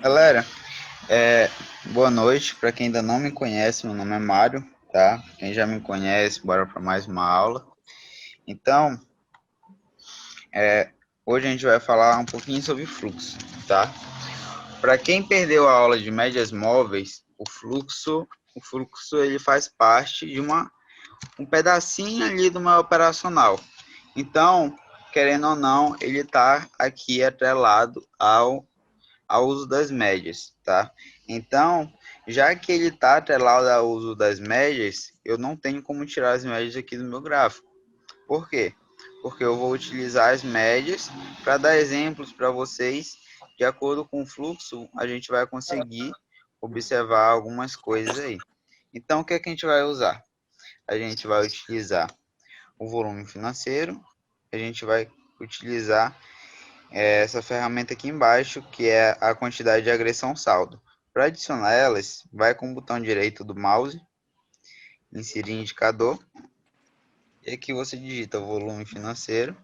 Galera, boa noite. Para quem ainda não me conhece, meu nome é Mário, tá? Quem já me conhece, bora para mais uma aula. Então, hoje a gente vai falar um pouquinho sobre fluxo, tá? Para quem perdeu a aula de médias móveis, o fluxo ele faz parte de um pedacinho ali do meu operacional. Então, querendo ou não, ele está aqui atrelado ao uso das médias, tá? Então, já que ele está atrelado ao uso das médias, eu não tenho como tirar as médias aqui do meu gráfico. Por quê? Porque eu vou utilizar as médias para dar exemplos para vocês. De acordo com o fluxo, a gente vai conseguir observar algumas coisas aí. Então, o que é que a gente vai usar? A gente vai utilizar o volume financeiro, a gente vai utilizar essa ferramenta aqui embaixo, que é a quantidade de agressão saldo. Para adicionar elas, vai com o botão direito do mouse, inserir indicador, e aqui você digita o volume financeiro,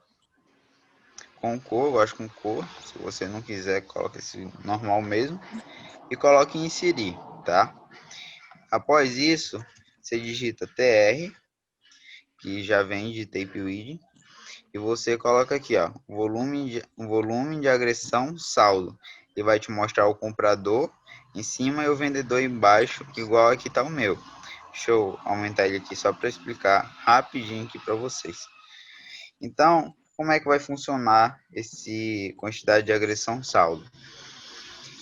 com cor, eu gosto com cor, se você não quiser, coloque esse normal mesmo, e coloque em inserir, tá? Após isso, você digita TR, que já vem de Tape Width, e você coloca aqui, ó, volume de agressão saldo. Ele vai te mostrar o comprador em cima e o vendedor embaixo, igual aqui tá o meu. Deixa eu aumentar ele aqui só para explicar rapidinho aqui para vocês. Então, como é que vai funcionar esse quantidade de agressão saldo?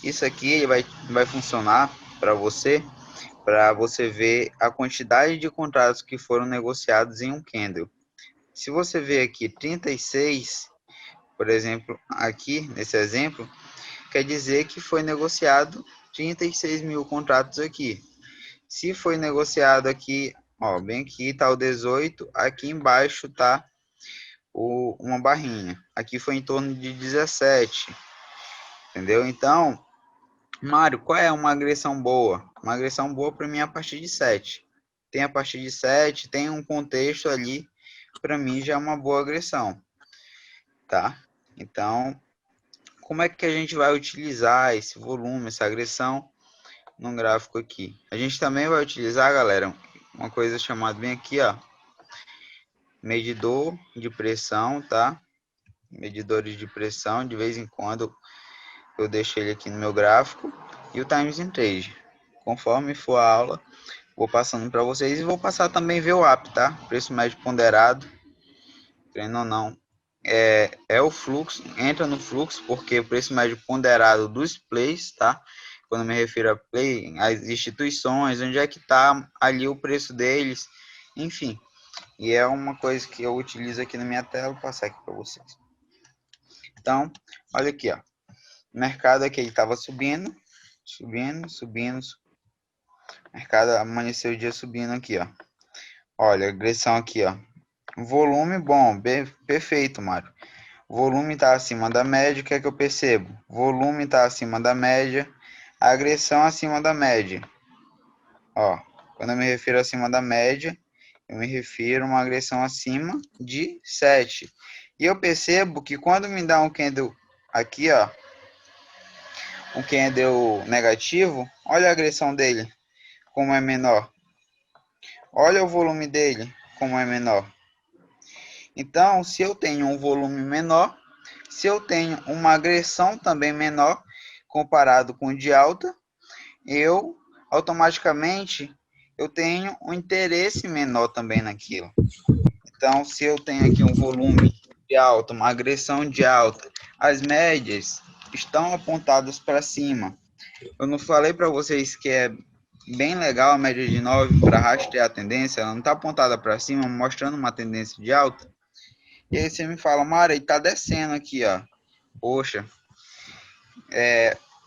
Isso aqui ele vai funcionar para você ver a quantidade de contratos que foram negociados em um candle. Se você ver aqui 36, por exemplo, aqui nesse exemplo, quer dizer que foi negociado 36 mil contratos aqui. Se foi negociado aqui, ó, bem aqui está o 18, aqui embaixo está uma barrinha. Aqui foi em torno de 17, entendeu? Então, Mário, qual é uma agressão boa? Uma agressão boa para mim é a partir de 7. Tem a partir de 7, tem um contexto ali, para mim já é uma boa agressão, tá? Então, como é que a gente vai utilizar esse volume, essa agressão num gráfico aqui? A gente também vai utilizar, galera, uma coisa chamada bem aqui, ó, medidor de pressão, tá? Medidores de pressão, de vez em quando eu deixo ele aqui no meu gráfico, e o Times in Trade. Conforme for a aula, vou passando para vocês e vou passar também VWAP, tá? Preço médio ponderado, querendo ou não, é o fluxo, entra no fluxo, porque o preço médio ponderado dos plays, tá? Quando me refiro a play, as instituições, onde é que está ali o preço deles, enfim. E é uma coisa que eu utilizo aqui na minha tela, vou passar aqui para vocês. Então, olha aqui, ó. O mercado aqui estava subindo, subindo, subindo. O mercado amanheceu o dia subindo aqui, ó. Olha, agressão aqui, ó. Volume bom, perfeito, Mário. Volume está acima da média, o que é que eu percebo? Volume está acima da média, agressão acima da média. Ó, quando eu me refiro acima da média, eu me refiro a uma agressão acima de 7. E eu percebo que quando me dá um candle aqui, ó, um candle negativo, olha a agressão dele, como é menor. Olha o volume dele, como é menor. Então, se eu tenho um volume menor, se eu tenho uma agressão também menor, comparado com o de alta, eu automaticamente eu tenho um interesse menor também naquilo. Então, se eu tenho aqui um volume de alta, uma agressão de alta, as médias estão apontadas para cima. Eu não falei para vocês que é bem legal a média de 9 para rastrear a tendência, ela não está apontada para cima, mostrando uma tendência de alta. E aí você me fala, Mara, ele está descendo aqui, ó. Poxa,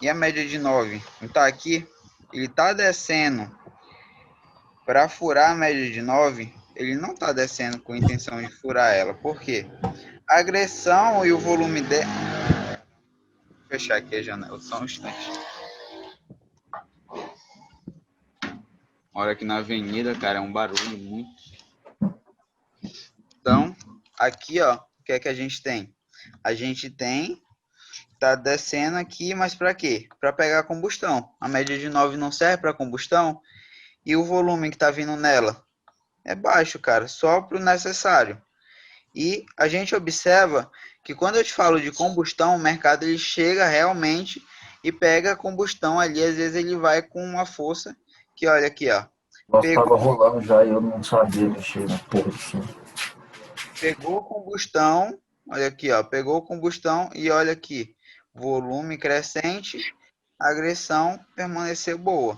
e a média de 9? Não está aqui? Ele está descendo para furar a média de 9, ele não está descendo com a intenção de furar ela. Por quê? A agressão e o volume de... Vou fechar aqui a janela, só um instante. Olha aqui na avenida, cara, é um barulho muito. Então, aqui, ó, o que é que a gente tem? A gente tem tá descendo aqui, mas para quê? Para pegar combustão. A média de 9 não serve para combustão e o volume que tá vindo nela é baixo, cara, só para o necessário. E a gente observa que quando eu te falo de combustão, o mercado ele chega realmente e pega a combustão ali, às vezes ele vai com uma força que olha aqui, ó. Nossa, Pegou, tava rolando já e eu não sabia mexer na porra assim. pegou combustão, olha aqui, ó, pegou combustão e olha aqui, volume crescente, agressão permaneceu boa.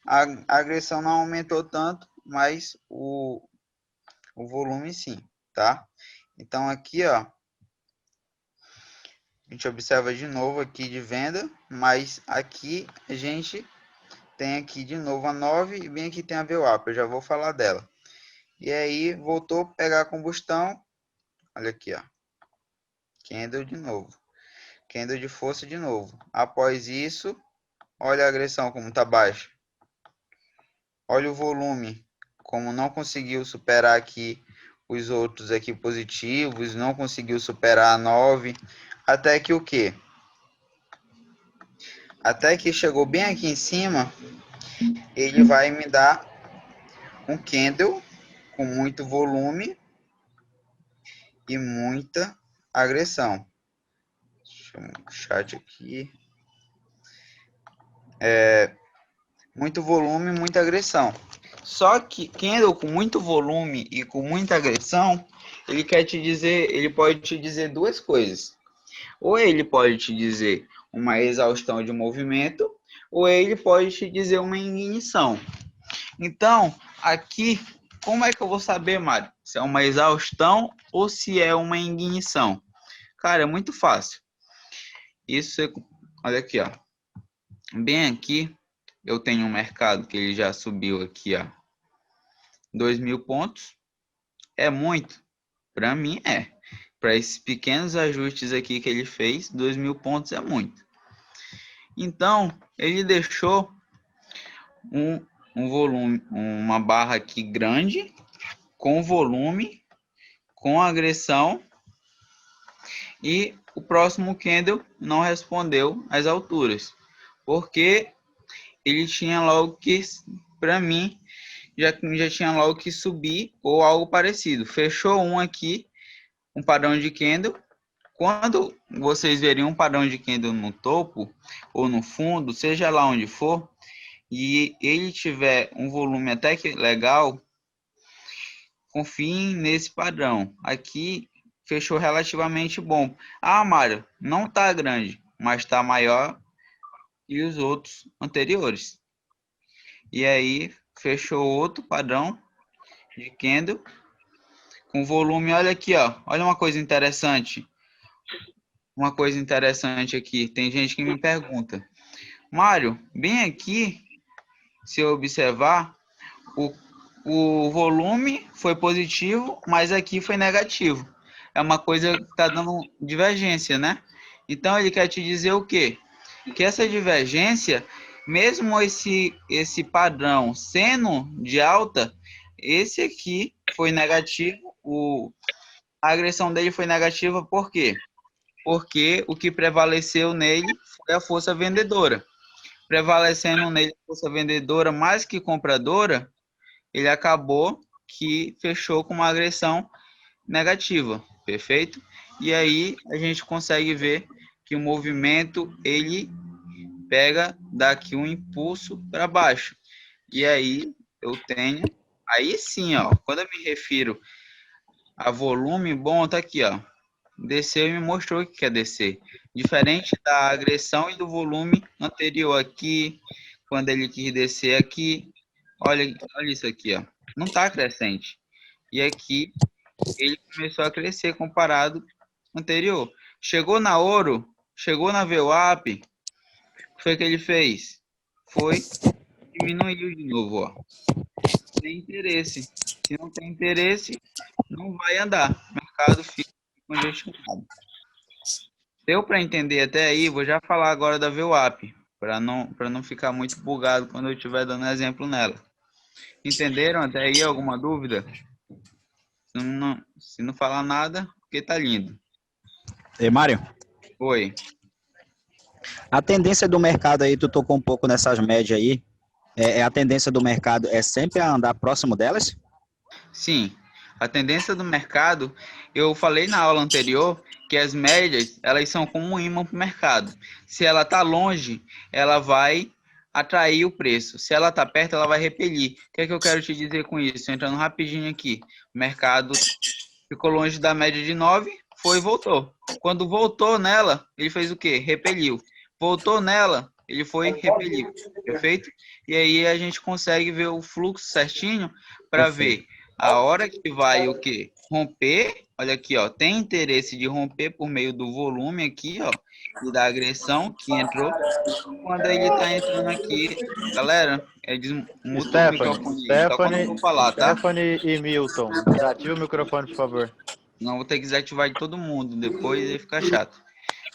A agressão não aumentou tanto, mas o volume sim, tá? Então aqui, ó, a gente observa de novo aqui de venda, mas aqui a gente tem aqui de novo a 9 e bem aqui tem a VWAP, eu já vou falar dela. E aí voltou a pegar a combustão, olha aqui, ó, candle de novo, candle de força de novo. Após isso, olha a agressão como tá baixa. Olha o volume, como não conseguiu superar aqui os outros aqui positivos, não conseguiu superar a 9, até que o quê? Até que chegou bem aqui em cima, ele vai me dar um candle com muito volume e muita agressão. Deixa eu o chat aqui. Muito volume, muita agressão. Só que candle com muito volume e com muita agressão, ele quer te dizer, ele pode te dizer duas coisas. Ou ele pode te dizer uma exaustão de movimento, ou ele pode te dizer uma ignição. Então, aqui, como é que eu vou saber, Mário, se é uma exaustão ou se é uma ignição? Cara, é muito fácil. Isso, olha aqui, ó. Bem aqui, eu tenho um mercado que ele já subiu aqui, ó, 2.000 pontos. É muito? Para mim é. Para esses pequenos ajustes aqui que ele fez, 2.000 pontos é muito. Então, ele deixou um volume, uma barra aqui grande, com volume, com agressão, e o próximo candle não respondeu às alturas, porque ele tinha logo que, para mim, já tinha logo que subir ou algo parecido. Fechou um aqui, um padrão de candle. Quando vocês verem um padrão de candle no topo ou no fundo, seja lá onde for, e ele tiver um volume até que legal, confiem nesse padrão. Aqui fechou relativamente bom. Ah, Mário, não tá grande, mas tá maior que os outros anteriores. E aí fechou outro padrão de candle com volume. Olha aqui, ó. Olha uma coisa interessante. Uma coisa interessante aqui. Tem gente que me pergunta, Mário, bem aqui, se eu observar, o, o volume foi positivo, mas aqui foi negativo. É uma coisa que está dando divergência, né? Então ele quer te dizer o quê? Que essa divergência, mesmo esse padrão sendo de alta, esse aqui foi negativo, a agressão dele foi negativa, por quê? Porque o que prevaleceu nele foi a força vendedora. Prevalecendo nele a força vendedora mais que compradora, ele acabou que fechou com uma agressão negativa, perfeito? E aí a gente consegue ver que o movimento ele pega daqui um impulso para baixo. E aí eu tenho, aí sim, ó, quando eu me refiro a volume bom, tá aqui, ó. Desceu e me mostrou que quer descer. Diferente da agressão e do volume anterior aqui, quando ele quis descer aqui. Olha isso aqui, ó. Não tá crescente. E aqui ele começou a crescer comparado ao anterior. Chegou na ouro, chegou na VWAP, o que foi que ele fez? Foi diminuiu de novo, ó. Tem interesse. Se não tem interesse, não vai andar. O mercado fica congestionado. Deu para entender até aí? Vou já falar agora da VWAP, para não ficar muito bugado quando eu estiver dando exemplo nela. Entenderam até aí? Alguma dúvida? Se não falar nada, porque tá lindo. Mário, Oi. A tendência do mercado aí, tu tocou um pouco nessas médias aí, a tendência do mercado é sempre a andar próximo delas? Sim, a tendência do mercado, eu falei na aula anterior que as médias, elas são como um imã para o mercado. Se ela está longe, ela vai atrair o preço. Se ela está perto, ela vai repelir. O que é que eu quero te dizer com isso? Entrando rapidinho aqui. O mercado ficou longe da média de 9, foi e voltou. Quando voltou nela, ele fez o quê? Repeliu. Voltou nela, ele foi e repeliu. Perfeito? E aí a gente consegue ver o fluxo certinho para ver Perfeito. a hora que vai o quê? Romper. Olha aqui, ó, tem interesse de romper por meio do volume aqui, ó, e da agressão que entrou. Quando ele está entrando aqui, galera, desmuta o microfone aí, só quando eu for falar, tá? Stephanie e Milton, desativa o microfone, por favor. Não vou ter que desativar de todo mundo, depois ele fica chato.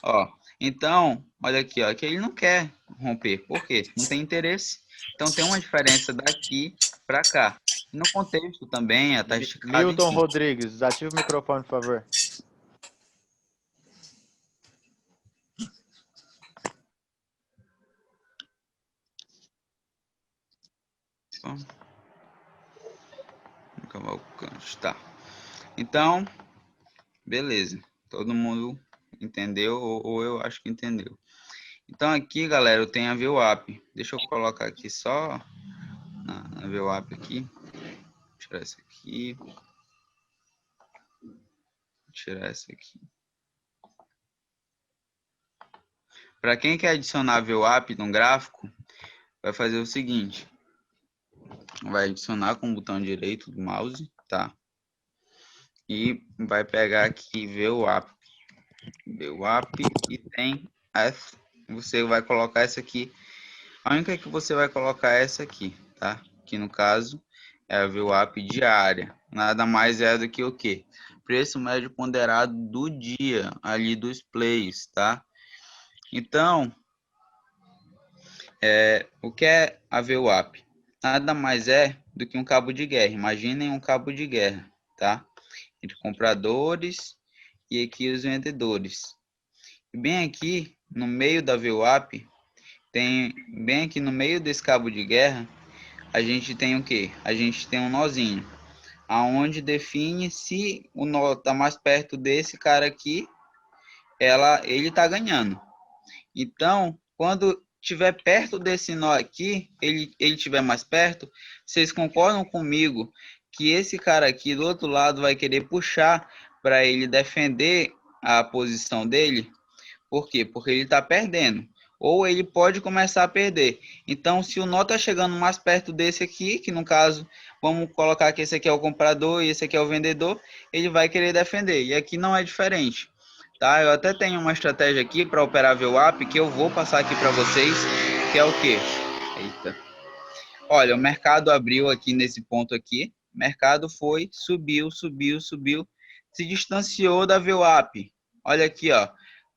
Ó, então, olha aqui, ó, que ele não quer romper. Por quê? Não tem interesse. Então tem uma diferença daqui para cá. No contexto também, tá esticado, Milton enfim. Rodrigues, desativa o microfone, por favor. Tá. Então, beleza. Todo mundo entendeu, ou eu acho que entendeu. Então aqui, galera, eu tenho a VWAP. Deixa eu colocar aqui só na VWAP aqui. Tirar essa aqui. Tirar essa aqui. Para quem quer adicionar VWAP no gráfico, vai fazer o seguinte. Vai adicionar com o botão direito do mouse, tá? E vai pegar aqui VWAP. VWAP e tem essa. Você vai colocar essa aqui. A única que você vai colocar é essa aqui, tá? Que no caso é a VWAP diária. Nada mais é do que o quê? Preço médio ponderado do dia, ali dos plays, tá? Então, o que é a VWAP? Nada mais é do que um cabo de guerra. Imaginem um cabo de guerra, tá? Entre compradores e aqui os vendedores. E bem aqui no meio da VWAP, bem aqui no meio desse cabo de guerra, a gente tem o quê? A gente tem um nozinho, aonde define se o nó está mais perto desse cara aqui, ele está ganhando. Então, quando estiver perto desse nó aqui, ele estiver mais perto, vocês concordam comigo que esse cara aqui do outro lado vai querer puxar para ele defender a posição dele? Por quê? Porque ele está perdendo. Ou ele pode começar a perder. Então, se o nó está chegando mais perto desse aqui, que no caso, vamos colocar que esse aqui é o comprador e esse aqui é o vendedor, ele vai querer defender. E aqui não é diferente. Tá? Eu até tenho uma estratégia aqui para operar VWAP que eu vou passar aqui para vocês, que é o quê? Eita. Olha, o mercado abriu aqui nesse ponto aqui. O mercado foi, subiu, subiu, subiu, se distanciou da VWAP. Olha aqui, ó.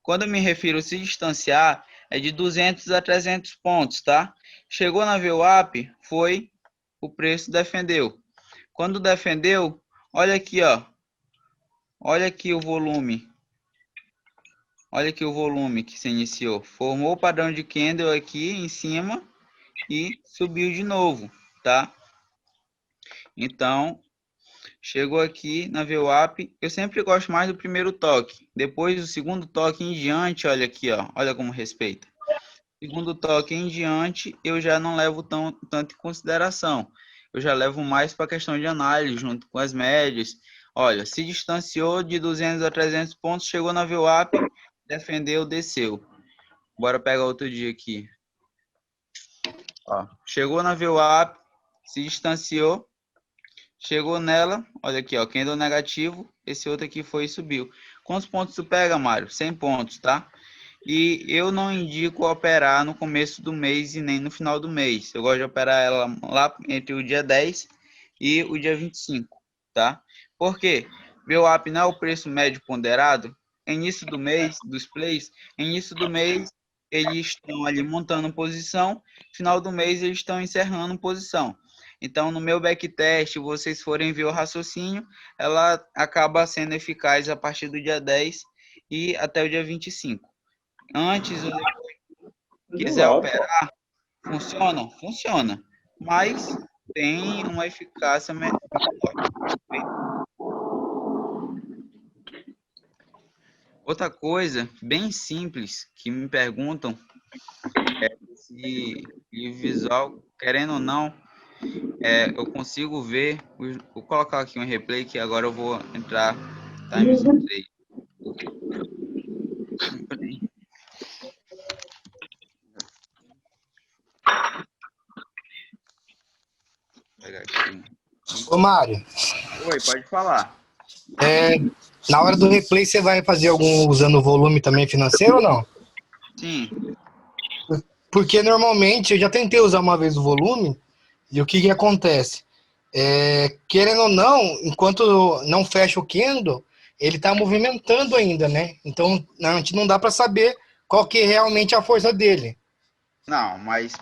Quando eu me refiro a se distanciar, é de 200 a 300 pontos, tá? Chegou na VWAP, foi, o preço defendeu. Quando defendeu, olha aqui, ó. Olha aqui o volume. Olha aqui o volume que se iniciou. Formou o padrão de candle aqui em cima e subiu de novo, tá? Então, chegou aqui na VWAP. Eu sempre gosto mais do primeiro toque. Depois do segundo toque em diante, olha aqui, ó. Olha como respeita. Segundo toque em diante, eu já não levo tanto em consideração. Eu já levo mais para a questão de análise, junto com as médias. Olha, se distanciou de 200 a 300 pontos, chegou na VWAP, defendeu, desceu. Bora pegar outro dia aqui. Ó, chegou na VWAP, se distanciou, chegou nela, olha aqui, ó, candle negativo, esse outro aqui foi e subiu. Quantos pontos tu pega, Mário? 100 pontos, tá? E eu não indico operar no começo do mês e nem no final do mês. Eu gosto de operar ela lá entre o dia 10 e o dia 25, tá? Por quê? VWAP não é o preço médio ponderado. Início do mês, dos plays, início do mês, eles estão ali montando posição, final do mês eles estão encerrando posição. Então, no meu backtest, vocês forem ver o raciocínio, ela acaba sendo eficaz a partir do dia 10 e até o dia 25. Antes ou depois, quiser operar, funciona? Funciona. Mas tem uma eficácia menor. Outra coisa bem simples que me perguntam se o visual, querendo ou não, eu consigo ver. Vou colocar aqui um replay que agora eu vou entrar Times 3. Pegar aqui. Ô, Mário, Oi, pode falar. na hora do replay você vai fazer algum usando o volume também financeiro ou não? Sim, Porque normalmente eu já tentei usar uma vez o volume e o que que acontece? Querendo ou não, enquanto não fecha o candle, ele tá movimentando ainda, né? Então a gente não dá para saber qual que é realmente a força dele. não, mas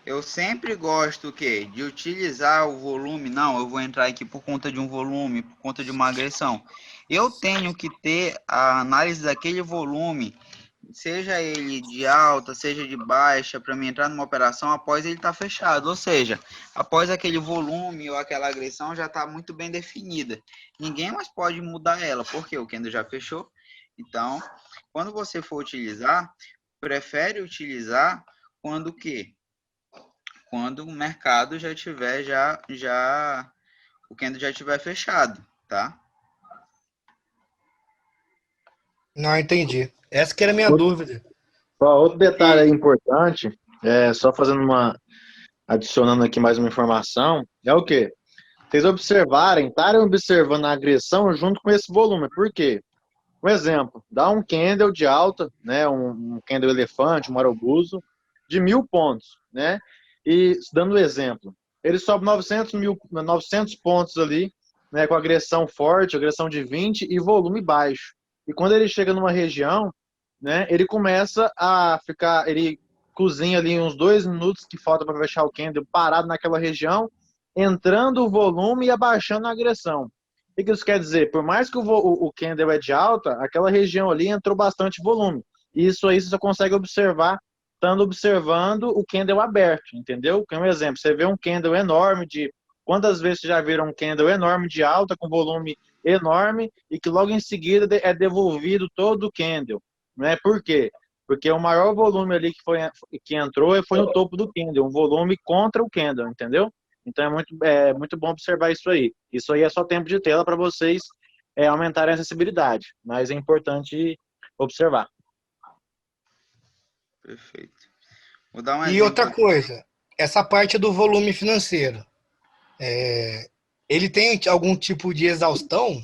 eu sempre gosto o quê? De utilizar o volume. Não, eu vou entrar aqui por conta de um volume, por conta de uma agressão. Eu tenho que ter a análise daquele volume, seja ele de alta, seja de baixa, para mim entrar numa operação após ele estar fechado. Ou seja, após aquele volume ou aquela agressão já está muito bem definida. Ninguém mais pode mudar ela, porque o candle já fechou. Então, quando você for utilizar, prefere utilizar quando o quê? Quando o mercado já tiver o candle já tiver fechado, tá? Não entendi. Essa que era a minha dúvida. Ó, outro detalhe aí importante, só fazendo adicionando aqui mais uma informação, é o quê? Vocês estarem observando a agressão junto com esse volume. Por quê? Um exemplo, dá um candle de alta, né, um candle elefante, um marobuso, de 1.000 pontos, né? E dando um exemplo, ele sobe 900 pontos ali, né, com agressão forte, agressão de 20 e volume baixo. E quando ele chega numa região, né, ele começa a ficar, ele cozinha ali uns 2 minutos que falta para fechar o candle parado naquela região, entrando o volume e abaixando a agressão. O que isso quer dizer? Por mais que o candle é de alta, aquela região ali entrou bastante volume. E isso aí você só consegue observar estando observando o candle aberto, entendeu? Como exemplo, você vê um candle enorme de... Quantas vezes você já viram um candle enorme de alta com volume enorme e que logo em seguida é devolvido todo o candle, né? Por quê? Porque o maior volume ali que entrou foi no topo do candle, um volume contra o candle, entendeu? Então é muito bom observar isso aí. Isso aí é só tempo de tela para vocês aumentarem a acessibilidade, mas é importante observar. Perfeito. Vou dar um E outra exemplo. coisa, essa parte do volume financeiro, ele tem algum tipo de exaustão?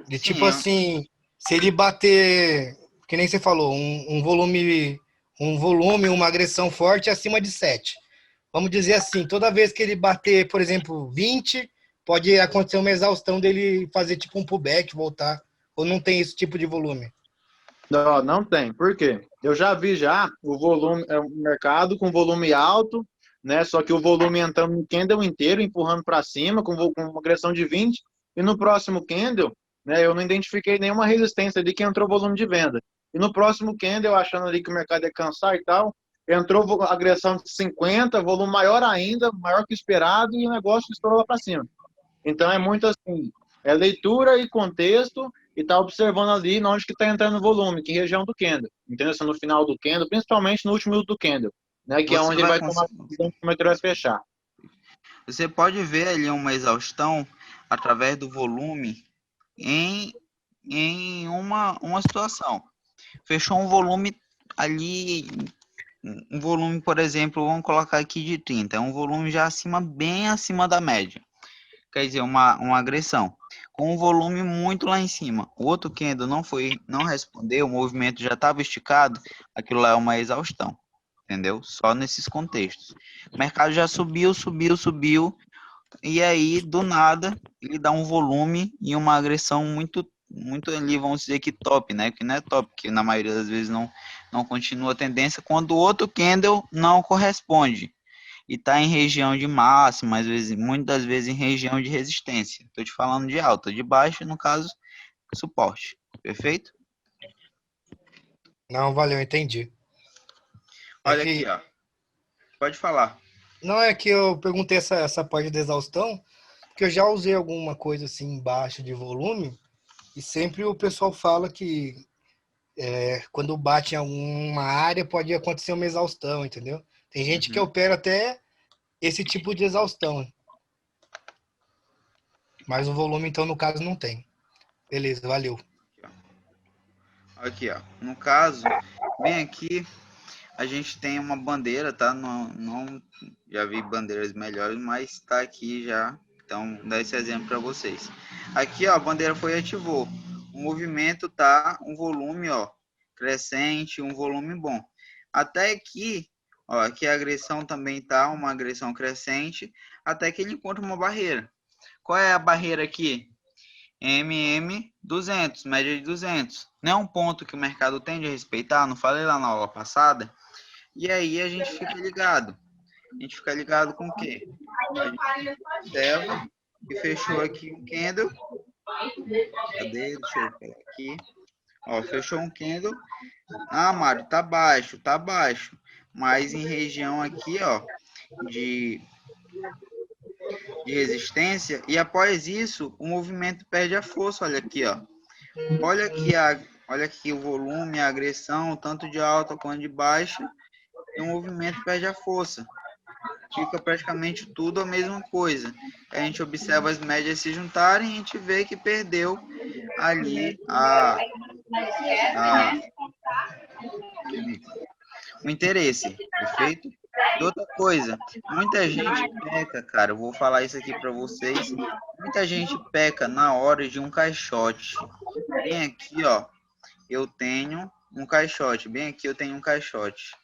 De tipo Sim, assim, se ele bater, que nem você falou, um volume, uma agressão forte acima de 7. Vamos dizer assim, toda vez que ele bater, por exemplo, 20, pode acontecer uma exaustão dele fazer tipo um pullback, voltar. Ou não tem esse tipo de volume? Não, não tem. Por quê? Eu já vi o volume, o mercado com volume alto, né? Só que o volume entrando no candle inteiro, empurrando para cima, com uma agressão de 20, e no próximo candle, né? Eu não identifiquei nenhuma resistência ali que entrou volume de venda. E no próximo candle, achando ali que o mercado ia cansar e tal, entrou agressão de 50, volume maior ainda, maior que esperado, e o negócio estourou lá para cima. Então é muito assim, é leitura e contexto e tá observando ali onde que tá entrando o volume, que região do candle, entendeu? Se é no final do candle, principalmente no último minuto do candle, né? Que é você onde ele vai vai tomar a decisão de como é que ele vai fechar. você pode ver ali uma exaustão através do volume em, em uma situação. Fechou um volume ali, um volume, por exemplo, vamos colocar aqui de 30, é um volume já bem acima da média. Quer dizer, uma agressão. Com um volume muito lá em cima. O outro que ainda não respondeu, o movimento já estava esticado, aquilo lá é uma exaustão. Entendeu? Só nesses contextos. O mercado já subiu, subiu, subiu, e aí, do nada, ele dá um volume e uma agressão muito ali, vamos dizer que top, né? Que não é top, que na maioria das vezes não continua a tendência, quando o outro candle não corresponde e está em região de máxima, às vezes, muitas vezes em região de resistência. Estou te falando de alta, de baixo, no caso, suporte. Perfeito? Não, valeu, entendi. Olha que- aqui, ó. Pode falar. Não é que eu perguntei essa parte da exaustão, porque eu já usei alguma coisa assim embaixo de volume, e sempre o pessoal fala que quando bate em alguma área pode acontecer uma exaustão, entendeu? Tem gente que Uhum. opera até esse tipo de exaustão, mas o volume, então, no caso, não tem. Beleza, valeu. Aqui, ó. No caso, bem aqui, a gente tem uma bandeira, tá? Não já vi bandeiras melhores, mas tá aqui já. Então, dá esse exemplo para vocês. Aqui, ó, a bandeira foi e ativou. O movimento tá um volume, ó, crescente, um volume bom. Até aqui, ó, aqui a agressão também tá uma agressão crescente, até que ele encontra uma barreira. Qual é a barreira aqui? MM200, média de 200. Não é um ponto que o mercado tende a respeitar? Não falei lá na aula passada? E aí a gente fica ligado. A gente fica ligado com o quê? A gente observa e fechou aqui um candle. Cadê? Deixa eu pegar aqui. Ó, fechou um candle. Ah, Mário, tá baixo, tá baixo. Mas em região aqui, ó, de resistência. E após isso, o movimento perde a força. Olha aqui, ó. Olha aqui o volume, a agressão, tanto de alta quanto de baixa. E o movimento perde a força. Fica praticamente tudo a mesma coisa. A gente observa as médias se juntarem e a gente vê que perdeu ali o interesse, perfeito? E outra coisa, muita gente peca, cara, eu vou falar isso aqui para vocês, muita gente peca na hora de um caixote. Bem aqui, ó, eu tenho um caixote, bem aqui eu tenho um caixote.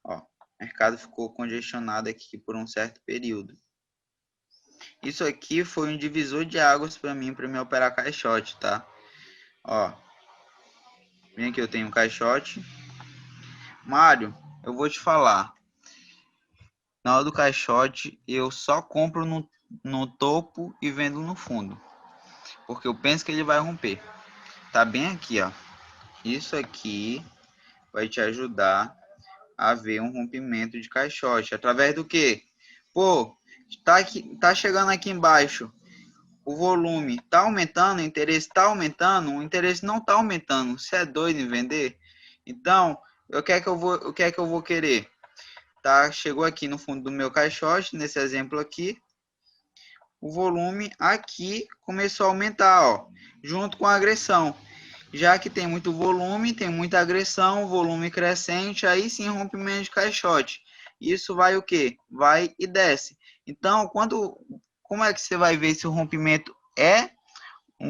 Ó, o mercado ficou congestionado aqui por um certo período. Isso aqui foi um divisor de águas para mim operar caixote, tá? Ó, bem aqui eu tenho um caixote. Mário, eu vou te falar. Na hora do caixote, eu só compro no topo e vendo no fundo. Porque eu penso que ele vai romper. Tá bem aqui, ó. Isso aqui vai te ajudar a ver um rompimento de caixote. Através do quê? Pô, tá chegando aqui embaixo. O volume tá aumentando, o interesse tá aumentando, o interesse não tá aumentando. Você é doido em vender? Então, o que é que eu vou querer? Tá, chegou aqui no fundo do meu caixote, nesse exemplo aqui, o volume aqui começou a aumentar, ó, junto com a agressão. Já que tem muito volume, tem muita agressão, volume crescente, aí sim rompimento de caixote. Isso vai o quê? Vai e desce. Então, como é que você vai ver se o rompimento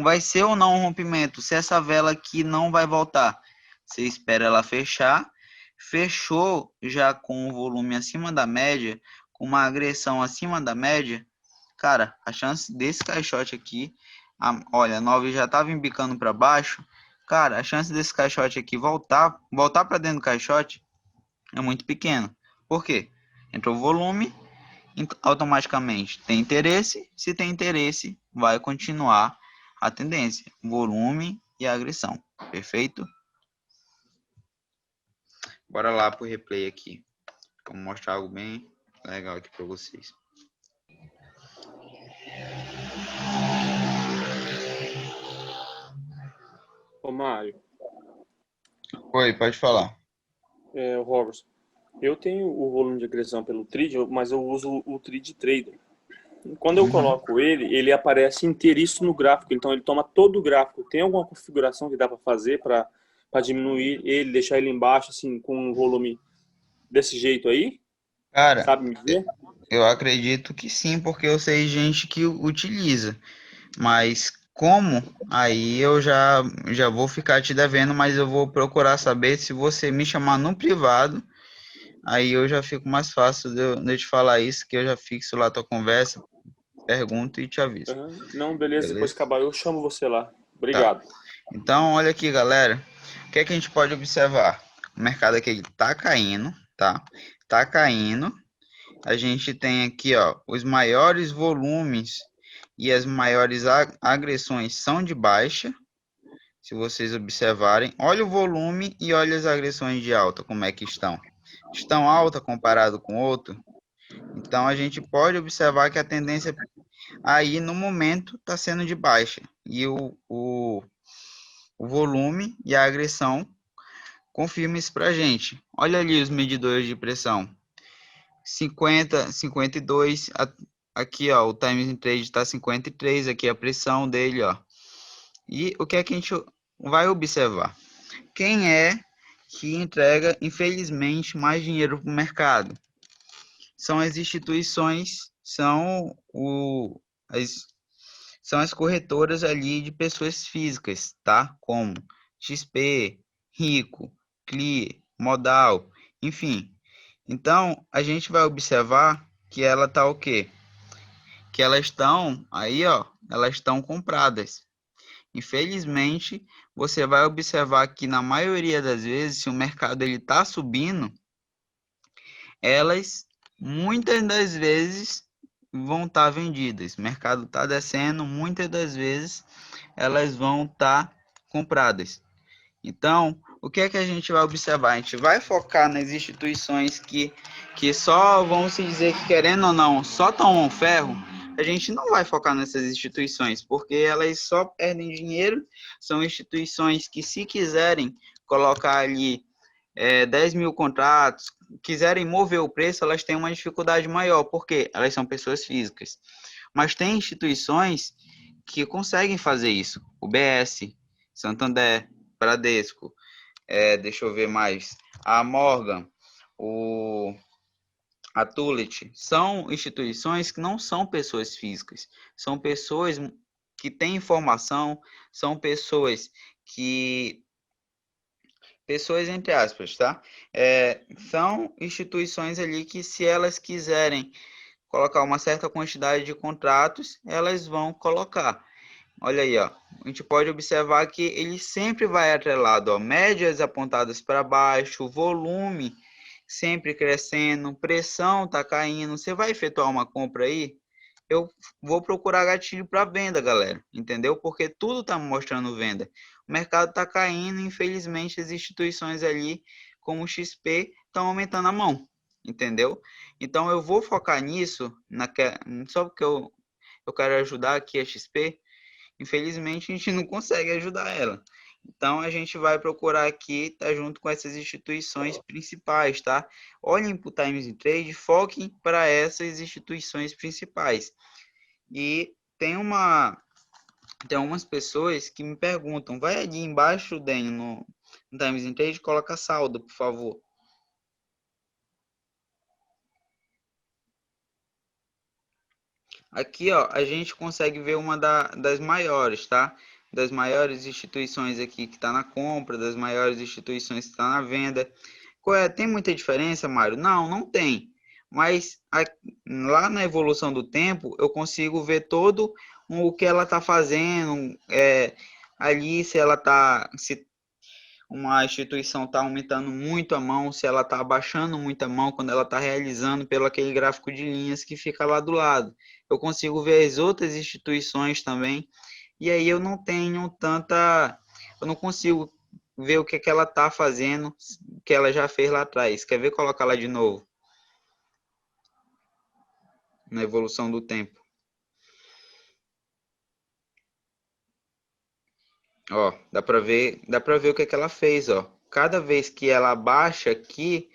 vai ser ou não um rompimento? Se essa vela aqui não vai voltar, você espera ela fechar. Fechou já com o volume acima da média, com uma agressão acima da média, cara, a chance desse caixote aqui, olha, a 9 já estava embicando para baixo, cara, a chance desse caixote aqui voltar para dentro do caixote é muito pequena. Por quê? Entrou volume, automaticamente tem interesse, se tem interesse, vai continuar a tendência, volume e agressão, perfeito? Bora lá pro replay aqui. Vou mostrar algo bem legal aqui para vocês. Ô, Mário, Oi, pode falar. o Robertson, eu tenho o volume de agressão pelo TRID, mas eu uso o TRID Trader. Quando eu coloco ele aparece inteiriço no gráfico, então ele toma todo o gráfico. Tem alguma configuração que dá para fazer para diminuir ele, deixar ele embaixo, assim, com um volume desse jeito aí? Cara, Sabe me dizer? eu acredito que sim, porque eu sei gente que utiliza. Mas como? Aí eu já vou ficar te devendo, mas eu vou procurar saber se você me chamar no privado. Aí eu já fico mais fácil de eu te falar isso, que eu já fixo lá a tua conversa, pergunto e te aviso. Não, beleza, depois que acabar eu chamo você lá. Obrigado. Então, olha aqui, galera. O que é que a gente pode observar? O mercado aqui ele tá caindo, tá? Tá caindo. A gente tem aqui, ó, os maiores volumes e as maiores agressões são de baixa. Se vocês observarem, olha o volume e olha as agressões de alta, como é que estão. estão alta comparado com outro, então a gente pode observar que a tendência aí no momento está sendo de baixa e o volume e a agressão confirma isso para a gente. Olha ali os medidores de pressão. 50, 52, aqui ó, o time in trade está 53, aqui a pressão dele, ó. E o que é que a gente vai observar? Quem é que entrega, infelizmente, mais dinheiro para o mercado? São as instituições, são as corretoras ali de pessoas físicas, tá? Como XP, Rico, CLI, Modal, enfim. Então, a gente vai observar que ela tá o quê? Que elas estão aí, ó, elas estão compradas. Infelizmente, você vai observar que na maioria das vezes, se o mercado ele tá subindo, elas muitas das vezes vão estar vendidas. O mercado está descendo, muitas das vezes elas vão estar compradas. Então, o que é que a gente vai observar? A gente vai focar nas instituições que só vão se dizer que, querendo ou não, só tomam ferro. A gente não vai focar nessas instituições, porque elas só perdem dinheiro. São instituições que, se quiserem colocar ali 10 mil contratos, quiserem mover o preço, elas têm uma dificuldade maior, porque elas são pessoas físicas. Mas tem instituições que conseguem fazer isso. O BS, Santander, Bradesco, deixa eu ver mais, a Morgan, a Tulit, são instituições que não são pessoas físicas, são pessoas que têm informação, são pessoas que... Pessoas entre aspas, tá? São instituições ali que, se elas quiserem colocar uma certa quantidade de contratos, elas vão colocar. Olha aí, ó. A gente pode observar que ele sempre vai atrelado, ó, médias apontadas para baixo, volume sempre crescendo, pressão tá caindo. Você vai efetuar uma compra aí? Eu vou procurar gatilho para venda, galera, entendeu? Porque tudo tá mostrando venda. O mercado tá caindo, infelizmente as instituições ali, como o XP, estão aumentando a mão, entendeu? Então eu vou focar nisso, só porque eu quero ajudar aqui a XP. Infelizmente, a gente não consegue ajudar ela. Então, a gente vai procurar aqui estar junto com essas instituições principais, tá? Olhem para o Times in Trade, foquem para essas instituições principais. E tem umas pessoas que me perguntam, vai ali embaixo, Daniel, no Times in Trade, coloca saldo, por favor. Aqui, ó, a gente consegue ver uma das maiores, tá? Das maiores instituições aqui que está na compra, das maiores instituições que está na venda. Tem muita diferença, Mário? Não, não tem. Mas lá na evolução do tempo, eu consigo ver todo o que ela está fazendo, ali se ela se uma instituição está aumentando muito a mão, se ela está abaixando muito a mão quando ela está realizando pelo aquele gráfico de linhas que fica lá do lado. Eu consigo ver as outras instituições também, e aí eu não tenho eu não consigo ver o que ela está fazendo, que ela já fez lá atrás. Quer ver? Colocar lá de novo, na evolução do tempo. Ó, dá para ver o que ela fez, ó. Cada vez que ela abaixa aqui,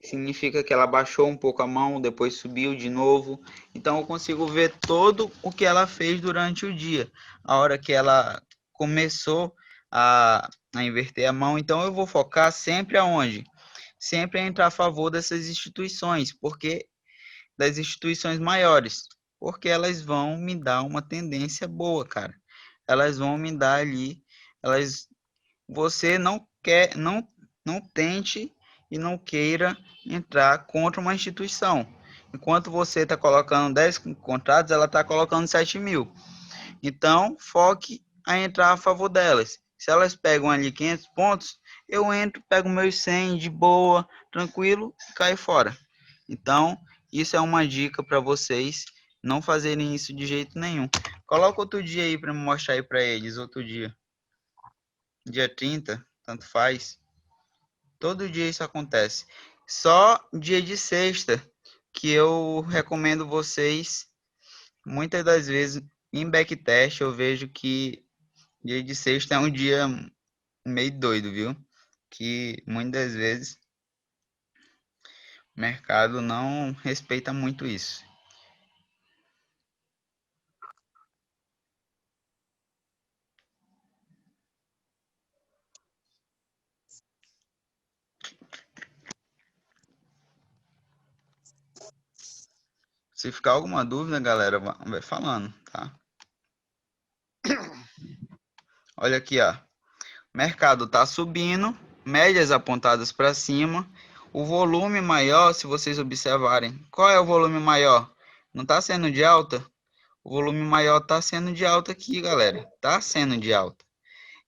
significa que ela baixou um pouco a mão, depois subiu de novo. Então eu consigo ver todo o que ela fez durante o dia. A hora que ela começou a inverter a mão, então eu vou focar sempre aonde? Sempre a entrar a favor dessas instituições, porque das instituições maiores, porque elas vão me dar uma tendência boa, cara. Elas vão me dar ali, você não tente e não queira entrar contra uma instituição. Enquanto você está colocando 10 contratos, ela está colocando 7 mil. Então, foque a entrar a favor delas. Se elas pegam ali 500 pontos, eu entro, pego meus 100 de boa, tranquilo, e caio fora. Então, isso é uma dica para vocês não fazerem isso de jeito nenhum. Coloca outro dia aí para me mostrar aí para eles, outro dia. Dia 30, tanto faz. Todo dia isso acontece. Só dia de sexta que eu recomendo vocês, muitas das vezes em backtest eu vejo que dia de sexta é um dia meio doido, viu? Que muitas vezes o mercado não respeita muito isso. Se ficar alguma dúvida, galera, vai falando, tá? Olha aqui, ó. Mercado tá subindo, médias apontadas para cima. O volume maior, se vocês observarem, qual é o volume maior? Não tá sendo de alta? O volume maior tá sendo de alta aqui, galera. Tá sendo de alta.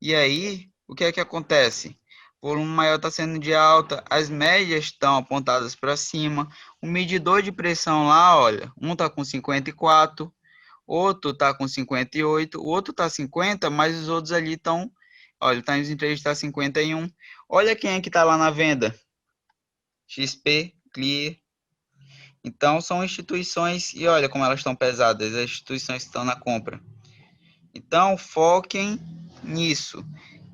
E aí, o que é que acontece? O volume maior está sendo de alta, as médias estão apontadas para cima. O medidor de pressão lá, olha, um está com 54, outro está com 58, o outro está 50, mas os outros ali estão, olha, o Times in Trade está 51. Olha quem é que está lá na venda. XP, Clear. Então, são instituições, e olha como elas estão pesadas, as instituições que estão na compra. Então, foquem nisso.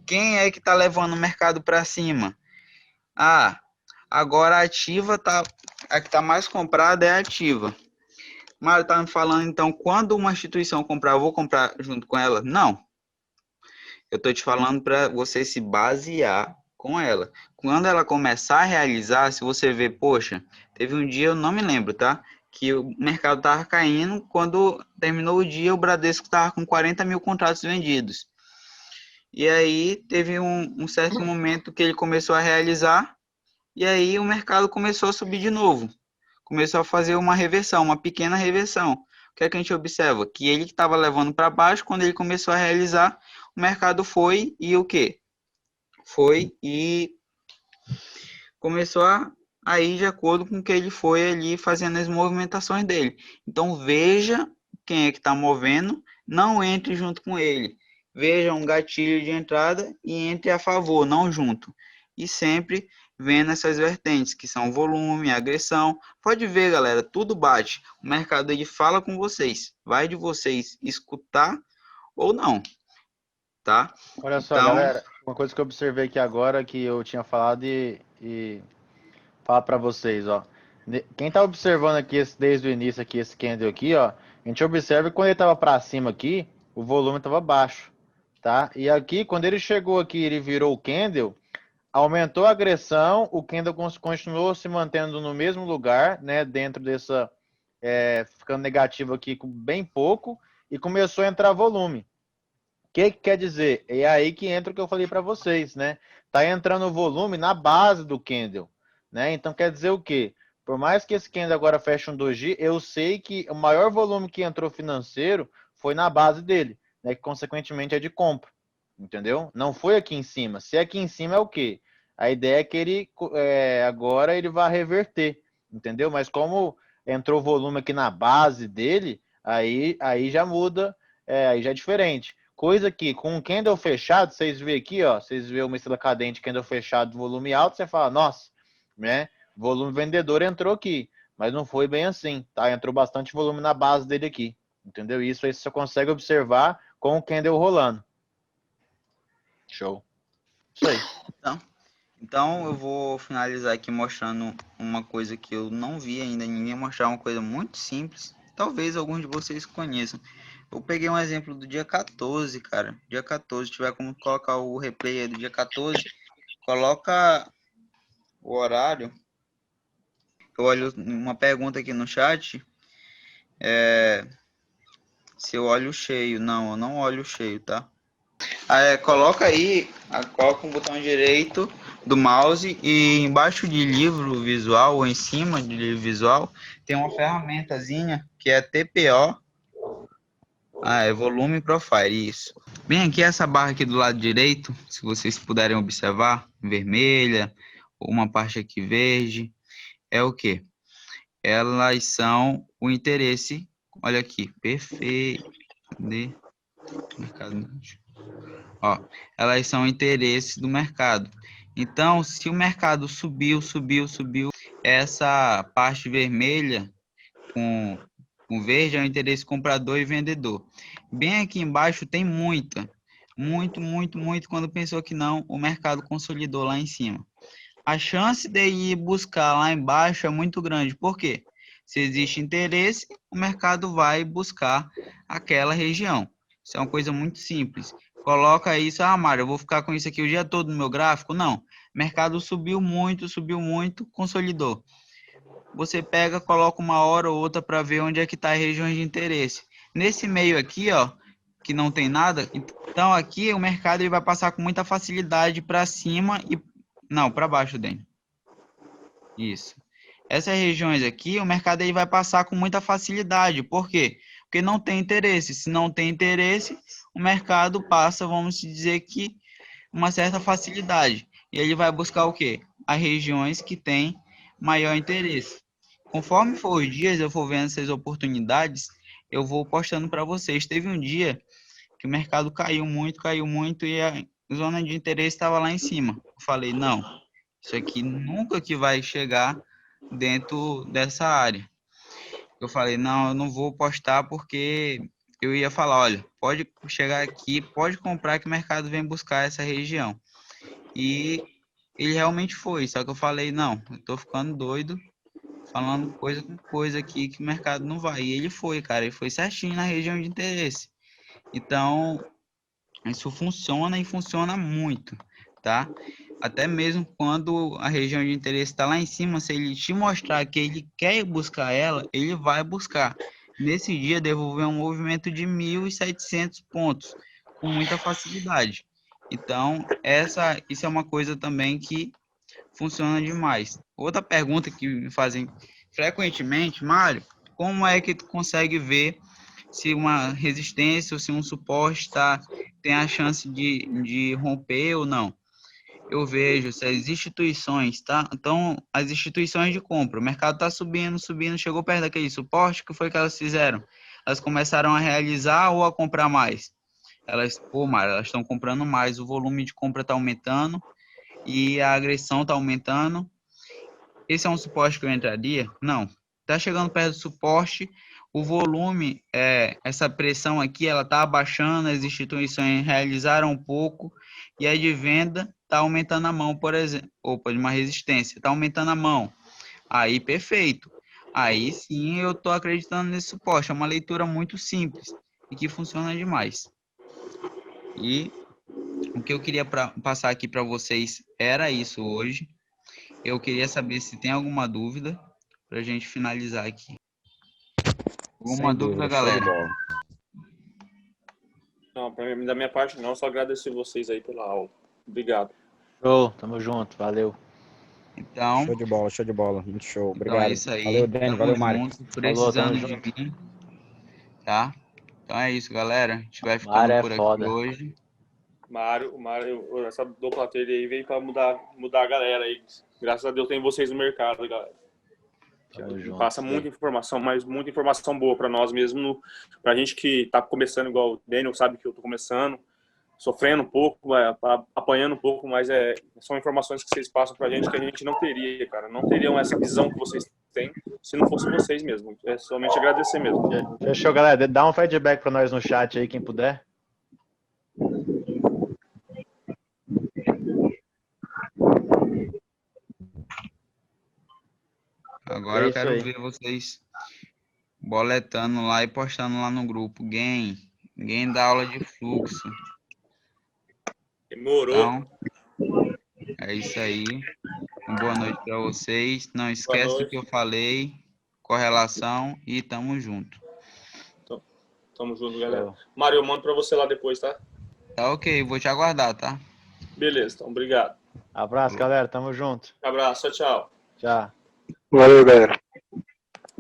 Quem é que está levando o mercado para cima? Ah, agora a Ativa tá, a que está mais comprada é a Ativa. Mário tá me falando, então, quando uma instituição comprar, eu vou comprar junto com ela? Não. Eu estou te falando para você se basear com ela. Quando ela começar a realizar, se você ver, poxa, teve um dia, eu não me lembro, tá? Que o mercado estava caindo, quando terminou o dia, o Bradesco estava com 40 mil contratos vendidos. E aí teve um certo momento que ele começou a realizar, e aí o mercado começou a subir de novo. Começou a fazer uma reversão, uma pequena reversão. O que é que a gente observa? Que ele que estava levando para baixo, quando ele começou a realizar, o mercado foi e o quê? Foi e começou a ir de acordo com o que ele foi ali fazendo as movimentações dele. Então veja quem é que está movendo, não entre junto com ele. Veja um gatilho de entrada e entre a favor, não junto. E sempre vendo essas vertentes, que são volume, agressão. Pode ver, galera, tudo bate. O mercado ele fala com vocês. Vai de vocês escutar ou não, tá? Olha só, Então, galera, uma coisa que eu observei aqui agora que eu tinha falado e falar para vocês, ó. Quem tá observando aqui desde o início aqui esse candle aqui, ó, a gente observa que quando ele tava para cima aqui, o volume tava baixo, tá? E aqui quando ele chegou aqui, ele virou o candle, aumentou a agressão, o candle continuou se mantendo no mesmo lugar, né, dentro dessa ficando negativo aqui com bem pouco e começou a entrar volume. O que quer dizer? É aí que entra o que eu falei para vocês, né? Tá entrando volume na base do candle, né? Então quer dizer o quê? Por mais que esse candle agora feche um doji, eu sei que o maior volume que entrou financeiro foi na base dele, né? Que consequentemente é de compra, entendeu? Não foi aqui em cima. Se é aqui em cima é o quê? A ideia é que ele agora ele vai reverter, entendeu? Mas como entrou volume aqui na base dele, aí já muda, aí já é diferente. Coisa que com um candle fechado, vocês vê aqui, ó, vocês vê uma estrela cadente, candle fechado, volume alto, você fala, nossa, né? Volume vendedor entrou aqui, mas não foi bem assim, tá? Entrou bastante volume na base dele aqui, entendeu? Isso aí você consegue observar com o candle rolando. Show. Isso aí. Então eu vou finalizar aqui mostrando uma coisa que eu não vi ainda ninguém mostrar, uma coisa muito simples. Talvez alguns de vocês conheçam. Eu peguei um exemplo do dia 14, cara. Dia 14, tiver como colocar o replay aí do dia 14, coloca o horário. Eu olho uma pergunta aqui no chat. Se eu olho cheio. Não, eu não olho cheio, tá? Coloca aí, coloca o botão direito do mouse e embaixo de livro visual ou em cima de livro visual tem uma ferramentazinha que é TPO. É volume profile, isso. Bem aqui essa barra aqui do lado direito, se vocês puderem observar, vermelha, uma parte aqui verde, é o que? Elas são o interesse, olha aqui, perfeito, de mercado. Ó, elas são interesses do mercado. Então, se o mercado subiu, essa parte vermelha com verde é o interesse comprador e vendedor. Bem aqui embaixo tem muito, muito, quando pensou que não, o mercado consolidou lá em cima. A chance de ir buscar lá embaixo é muito grande. Por quê? Se existe interesse, o mercado vai buscar aquela região. Isso é uma coisa muito simples. Coloca isso, Mário, eu vou ficar com isso aqui o dia todo no meu gráfico? Não. O mercado subiu muito, consolidou. Você pega, coloca uma hora ou outra para ver onde é que está as regiões de interesse. Nesse meio aqui, ó, que não tem nada, então aqui o mercado ele vai passar com muita facilidade para cima e não, para baixo, Dani. Isso. Essas regiões aqui, o mercado ele vai passar com muita facilidade. Por quê? Porque não tem interesse. Se não tem interesse, o mercado passa, vamos dizer que, uma certa facilidade. E ele vai buscar o quê? As regiões que têm maior interesse. Conforme for os dias, eu for vendo essas oportunidades, eu vou postando para vocês. Teve um dia que o mercado caiu muito e a zona de interesse estava lá em cima. Eu falei, não, isso aqui nunca que vai chegar dentro dessa área. Eu falei, não, eu não vou postar porque eu ia falar, olha, pode chegar aqui, pode comprar que o mercado vem buscar essa região. E ele realmente foi, só que eu falei, não, eu tô ficando doido, falando coisa com coisa aqui que o mercado não vai. E ele foi, cara, ele foi certinho na região de interesse. Então, isso funciona e funciona muito, tá? Até mesmo quando a região de interesse está lá em cima, se ele te mostrar que ele quer buscar ela, ele vai buscar. Nesse dia, devolveu um movimento de 1.700 pontos, com muita facilidade. Então, isso é uma coisa também que funciona demais. Outra pergunta que me fazem frequentemente, Mário, como é que tu consegue ver se uma resistência ou se um suporte tem a chance de romper ou não? Eu vejo se as instituições, tá? Então, as instituições de compra, o mercado está subindo, chegou perto daquele suporte, o que foi que elas fizeram? Elas começaram a realizar ou a comprar mais? Mário, elas estão comprando mais, o volume de compra está aumentando e a agressão está aumentando. Esse é um suporte que eu entraria? Não. Está chegando perto do suporte, o volume, essa pressão aqui, ela está abaixando, as instituições realizaram um pouco, e a de venda está aumentando a mão, por exemplo, opa, de uma resistência, está aumentando a mão. Aí, perfeito. Aí sim eu estou acreditando nesse suporte. É uma leitura muito simples e que funciona demais. E o que eu queria passar aqui para vocês era isso hoje. Eu queria saber se tem alguma dúvida para a gente finalizar aqui. Alguma dúvida, galera? Não, da minha parte não, só agradecer vocês aí pela aula. Obrigado. Show, tamo junto, valeu. Então, Show de bola, muito show. então Obrigado. é isso aí. Valeu, Dani, valeu, Mário. Junto, precisando Falou, tamo de junto. mim, tá? Então é isso, galera. A gente vai ficando Mário é por aqui foda. hoje. Essa dupla telha aí veio para mudar a galera aí. Graças a Deus tem vocês no mercado, galera. Tamo junto. Passa muita informação, mas muita informação boa para nós mesmo, pra gente que tá começando igual o Daniel sabe que eu tô começando, sofrendo um pouco, apanhando um pouco, mas são informações que vocês passam pra gente que a gente não teria, cara. Não teriam essa visão que vocês têm se não fosse vocês mesmo. É somente agradecer mesmo. Fechou, galera. Dá um feedback pra nós no chat aí, quem puder. Agora É eu isso quero aí. ver vocês boletando lá e postando lá no grupo. Ninguém dá aula de fluxo. Demorou. Então, é isso aí. Uma boa noite para vocês. Não esquece do que eu falei. Correlação e tamo junto. Tamo junto, galera. Mário, eu mando pra você lá depois, tá? Tá ok, vou te aguardar, tá? Beleza, então, obrigado. Abraço, galera. Tamo junto. Abraço, tchau. Tchau. Valeu, galera.